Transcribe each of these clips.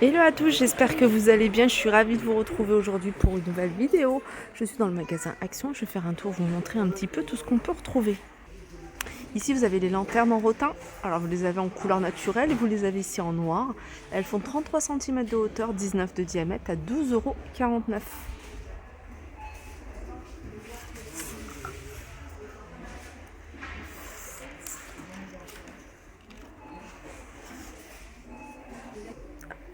Hello à tous, j'espère que vous allez bien. Je suis ravie de vous retrouver aujourd'hui pour une nouvelle vidéo. Je suis dans le magasin Action, je vais faire un tour, vous montrer un petit peu tout ce qu'on peut retrouver. Ici vous avez les lanternes en rotin, alors vous les avez en couleur naturelle et vous les avez ici en noir. Elles font 33 cm de hauteur, 19 de diamètre à 12,49 €.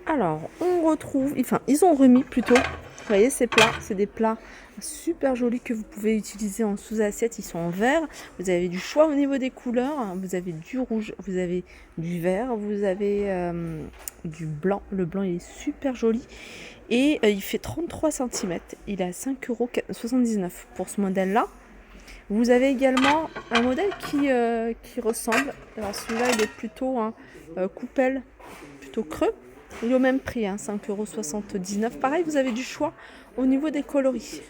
Alors, on retrouve, enfin, ils ont remis plutôt, vous voyez ces plats, c'est des plats super jolis que vous pouvez utiliser en sous-assiette, ils sont en verre, vous avez du choix au niveau des couleurs, vous avez du rouge, vous avez du vert, vous avez du blanc, le blanc il est super joli et il fait 33 cm, il est à 5,79 € pour ce modèle-là. Vous avez également un modèle qui ressemble, alors celui-là il est plutôt un coupelle, plutôt creux. Il est au même prix, hein, 5,79 €. Pareil, vous avez du choix au niveau des coloris.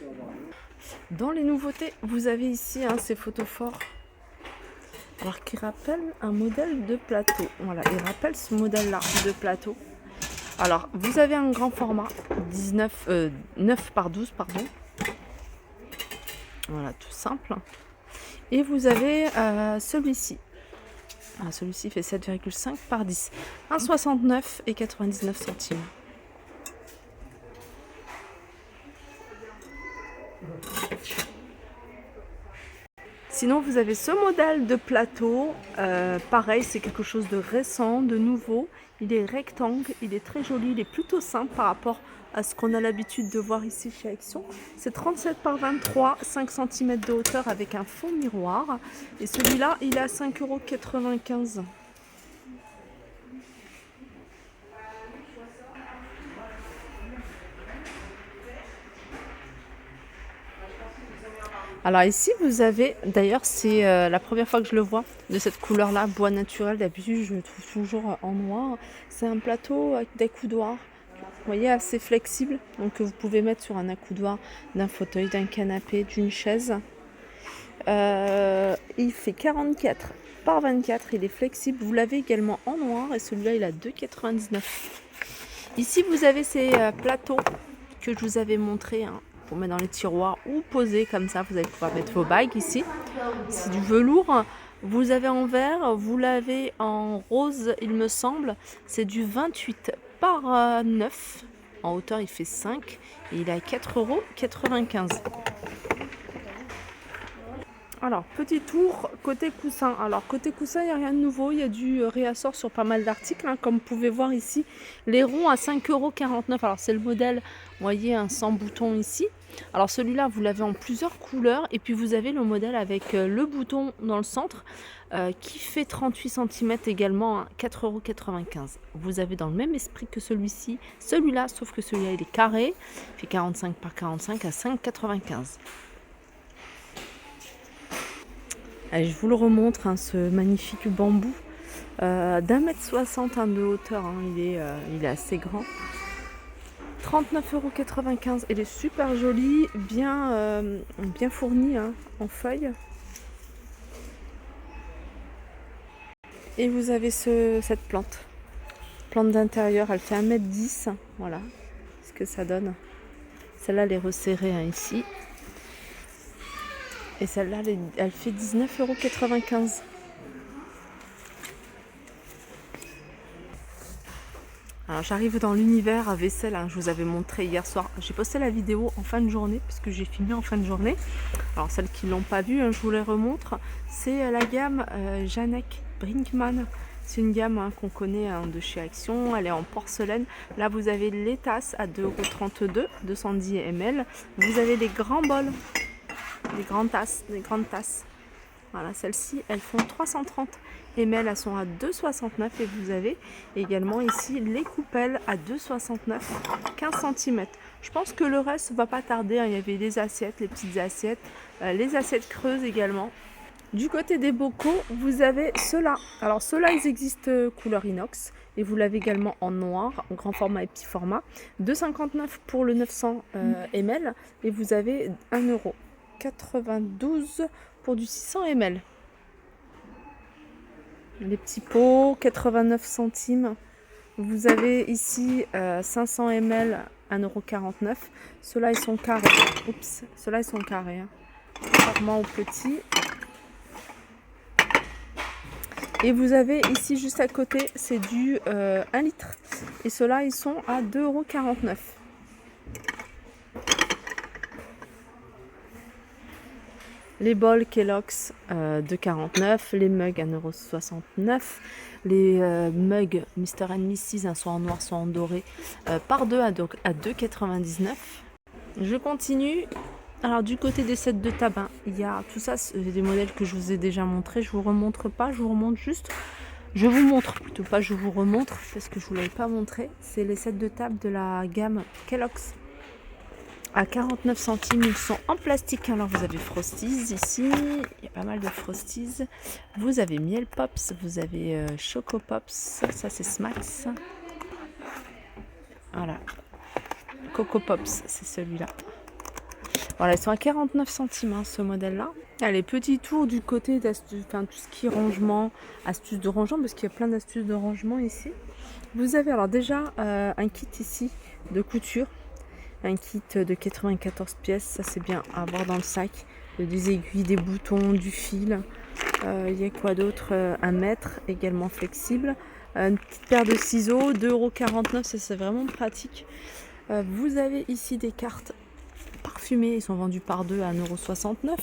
Dans les nouveautés, vous avez ici ces photophores. Alors, qui rappellent un modèle de plateau. Voilà, il rappelle ce modèle-là de plateau. Alors, vous avez un grand format, 9 par 12, pardon. Voilà, tout simple. Et vous avez celui-ci. Celui-ci fait 7,5 par 10. 1,69 et 99 centimes. Sinon, vous avez ce modèle de plateau. Pareil, c'est quelque chose de récent, de nouveau. Il est rectangle, il est très joli, il est plutôt simple par rapport à ce qu'on a l'habitude de voir ici chez Action. C'est 37 par 23, 5 cm de hauteur avec un fond miroir. Et celui-là, il est à 5,95 €. Alors ici, vous avez, d'ailleurs, c'est la première fois que je le vois, de cette couleur-là, bois naturel. D'habitude, je le trouve toujours en noir. C'est un plateau avec des accoudoirs, vous voyez, assez flexible. Donc que vous pouvez mettre sur un accoudoir d'un fauteuil, d'un canapé, d'une chaise. Il fait 44 par 24, il est flexible. Vous l'avez également en noir et celui-là, il a 2,99 €. Ici, vous avez ces plateaux que je vous avais montré, hein, pour mettre dans les tiroirs ou poser comme ça. Vous allez pouvoir mettre vos bagues ici. C'est du velours. Vous avez en vert, vous l'avez en rose, il me semble. C'est du 28 par 9. En hauteur, il fait 5 et il est à 4,95 €. Alors, petit tour côté coussin. Alors, côté coussin, il n'y a rien de nouveau. Il y a du réassort sur pas mal d'articles, hein, comme vous pouvez voir ici. Les ronds à 5,49 €. Alors, c'est le modèle, vous voyez, un sans bouton ici. Alors, celui-là, vous l'avez en plusieurs couleurs. Et puis, vous avez le modèle avec le bouton dans le centre qui fait 38 cm également à 4,95 €. Vous avez dans le même esprit que celui-ci, celui-là, sauf que celui-là, il est carré. Il fait 45 par 45 à 5,95 €. Allez, je vous le remontre, hein, ce magnifique bambou d'1,60 m de hauteur, hein, il est assez grand. 39,95 €. Il est super joli, bien fourni, hein, en feuilles. Et vous avez cette plante d'intérieur, elle fait 1,10 m. Voilà ce que ça donne. Celle-là, elle est resserrée, hein, ici. Et celle-là, elle fait 19,95 €. Alors j'arrive dans l'univers à vaisselle, hein, je vous avais montré hier soir. J'ai posté la vidéo en fin de journée, puisque j'ai filmé en fin de journée. Alors celles qui ne l'ont pas vue, hein, je vous les remontre. C'est la gamme Janek Brinkmann. C'est une gamme, hein, qu'on connaît, hein, de chez Action. Elle est en porcelaine. Là vous avez les tasses à 2,32 €, 210 ml. Vous avez les grands bols, les grandes tasses. Voilà, celles-ci, elles font 330 ml, elles sont à 2,69 € et vous avez également ici les coupelles à 2,69 €, 15 cm. Je pense que le reste va pas tarder, hein. Il y avait les assiettes, les petites assiettes, les assiettes creuses également. Du côté des bocaux, vous avez ceux-là. Alors ceux-là, ils existent couleur inox et vous l'avez également en noir, en grand format et petit format. 2,59 € pour le 900 ml et vous avez 1,92 € pour du 600 ml. Les petits pots, 89 centimes. Vous avez ici 500 ml 1,49 €. Ceux-là, ils sont carrés. Oups, ceux-là, ils sont carrés. Hein. Contrairement aux petits. Et vous avez ici, juste à côté, c'est du 1 litre. Et ceux-là, ils sont à 2,49 €. Les bols Kellogg's 2,49 €, les mugs 1,69 €, les mugs Mr. and Mrs. Soit en noir, soit en doré, par deux à 2,99 €. Je continue. Alors du côté des sets de tabac, il y a tout ça, c'est des modèles que je vous ai déjà montré. Je vous remontre pas, je vous remonte juste. Je vous montre plutôt pas, je vous remontre parce que je vous l'avais pas montré. C'est les sets de table de la gamme Kellogg's. À 49 centimes, ils sont en plastique. Alors vous avez Frosties ici, il y a pas mal de Frosties. Vous avez Miel Pops, vous avez Choco Pops, ça c'est Smacks. Voilà, Coco Pops, c'est celui-là. Voilà, ils sont à 49 centimes hein, ce modèle-là. Allez, petit tour du côté d'astuces, enfin tout ce qui est rangement, astuces de rangement, parce qu'il y a plein d'astuces de rangement ici. Vous avez alors déjà un kit ici de couture. Un kit de 94 pièces, ça c'est bien à avoir dans le sac. Des aiguilles, des boutons, du fil. Il y a quoi d'autre? Un mètre également flexible. Une petite paire de ciseaux, 2,49 €, ça c'est vraiment pratique. Vous avez ici des cartes parfumées, ils sont vendus par deux à 1,69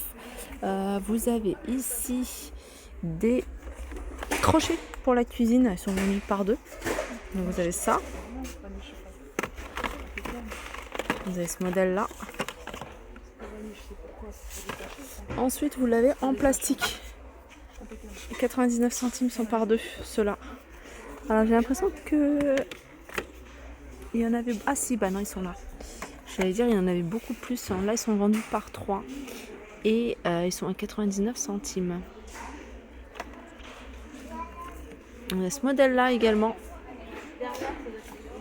€. Vous avez ici des crochets pour la cuisine, ils sont vendus par deux. Donc vous avez ça. Vous avez ce modèle là. Ensuite vous l'avez en plastique. 99 centimes sont par deux, ceux-là. Alors j'ai l'impression que il y en avait. Ah si, bah non, ils sont là. J'allais dire il y en avait beaucoup plus. Là ils sont vendus par 3. Et ils sont à 99 centimes. On a ce modèle là également.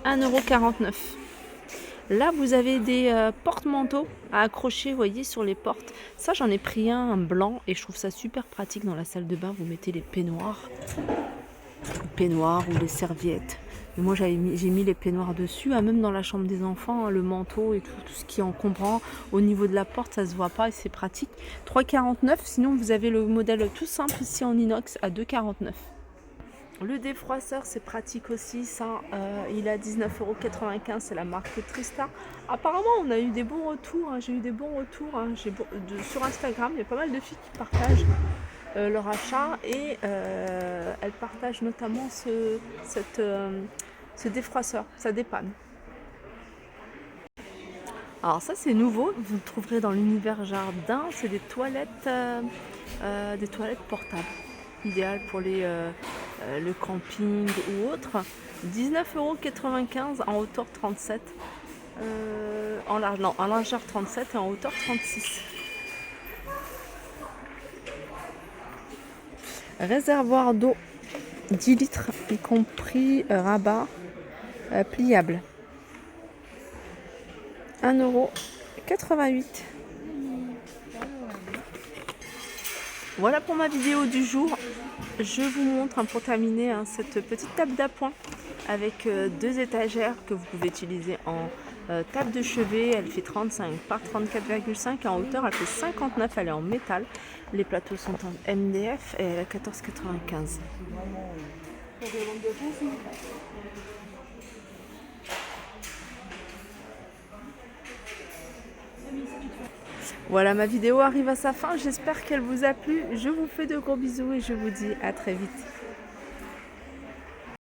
1,49 €. Là, vous avez des porte-manteaux à accrocher, vous voyez, sur les portes. Ça, j'en ai pris un blanc et je trouve ça super pratique dans la salle de bain. Vous mettez les peignoirs ou les serviettes. Et moi, j'ai mis les peignoirs dessus, même dans la chambre des enfants, le manteau et tout ce qui est encombrant. Au niveau de la porte, ça se voit pas et c'est pratique. 3,49 €. Sinon, vous avez le modèle tout simple ici en inox à 2,49 €. Le défroisseur, c'est pratique aussi, ça, il est à 19,95 €, c'est la marque Trista. Apparemment, on a eu des bons retours, hein, j'ai eu des bons retours hein, sur Instagram, il y a pas mal de filles qui partagent leur achat et elles partagent notamment ce défroisseur, ça dépanne. Alors ça c'est nouveau, vous le trouverez dans l'univers jardin, c'est des toilettes portables. Idéal pour le camping ou autre. 19,95 € en hauteur 37. En largeur 37 et en hauteur 36. Réservoir d'eau 10 litres, y compris rabat pliable. 1,88 €. Voilà pour ma vidéo du jour. Je vous montre pour terminer cette petite table d'appoint avec deux étagères que vous pouvez utiliser en table de chevet. Elle fait 35 par 34,5 en hauteur. Elle fait 59, elle est en métal. Les plateaux sont en MDF et elle est à 14,95. Voilà, ma vidéo arrive à sa fin. J'espère qu'elle vous a plu. Je vous fais de gros bisous et je vous dis à très vite.